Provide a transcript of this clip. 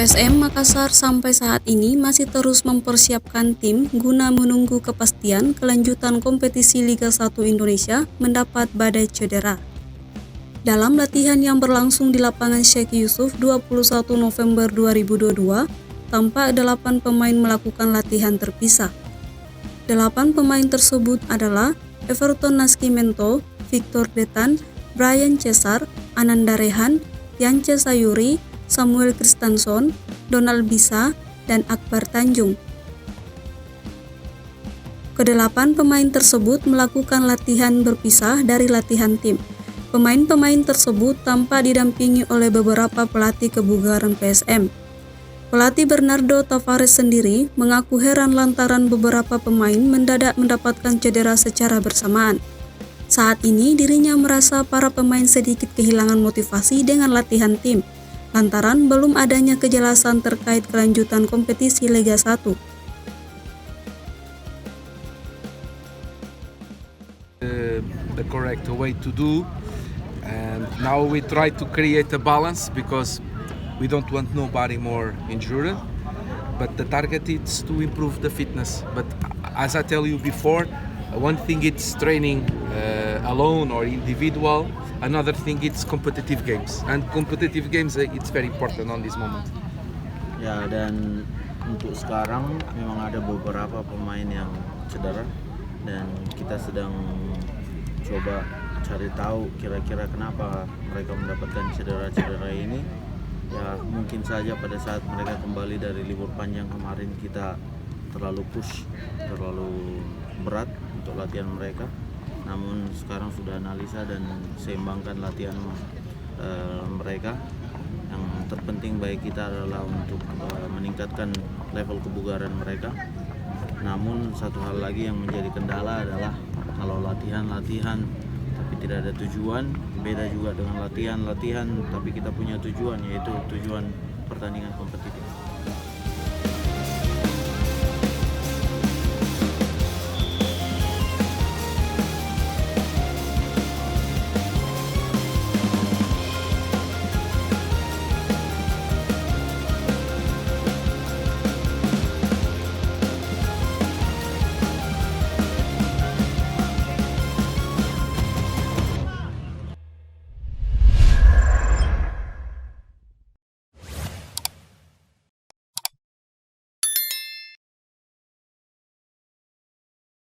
PSM Makassar sampai saat ini masih terus mempersiapkan tim guna menunggu kepastian kelanjutan kompetisi Liga 1 Indonesia mendapat badai cedera. Dalam latihan yang berlangsung di lapangan Sheikh Yusuf 21 November 2022, tampak 8 pemain melakukan latihan terpisah. 8 pemain tersebut adalah Everton Naskimento, Victor Detan, Brian Cesar, Ananda Rehan, Yance Sayuri, Samuel Kristenson, Donald Bisa, dan Akbar Tanjung. Kedelapan pemain tersebut melakukan latihan berpisah dari latihan tim. Pemain-pemain tersebut tampak didampingi oleh beberapa pelatih kebugaran PSM. Pelatih Bernardo Tavares sendiri mengaku heran lantaran beberapa pemain mendadak mendapatkan cedera secara bersamaan. Saat ini dirinya merasa para pemain sedikit kehilangan motivasi dengan latihan tim, lantaran belum adanya kejelasan terkait kelanjutan kompetisi Liga 1. The correct way to do, and now we try to create a balance because we don't want nobody more injured, but the target is to improve the fitness. But as I tell you before, one thing it's training alone or individual, another thing it's competitive games, and competitive games it's very important on this moment. Ya, dan untuk sekarang memang ada beberapa pemain yang cedera dan kita sedang coba cari tahu kira-kira kenapa mereka mendapatkan cedera-cedera ini. Ya, mungkin saja pada saat mereka kembali dari libur panjang kemarin kita terlalu push, terlalu berat untuk latihan mereka. Namun sekarang sudah analisa dan seimbangkan latihan mereka. Yang terpenting bagi kita adalah untuk meningkatkan level kebugaran mereka. Namun satu hal lagi yang menjadi kendala adalah kalau latihan tapi tidak ada tujuan, beda juga dengan latihan tapi kita punya tujuan, yaitu tujuan pertandingan kompetitif.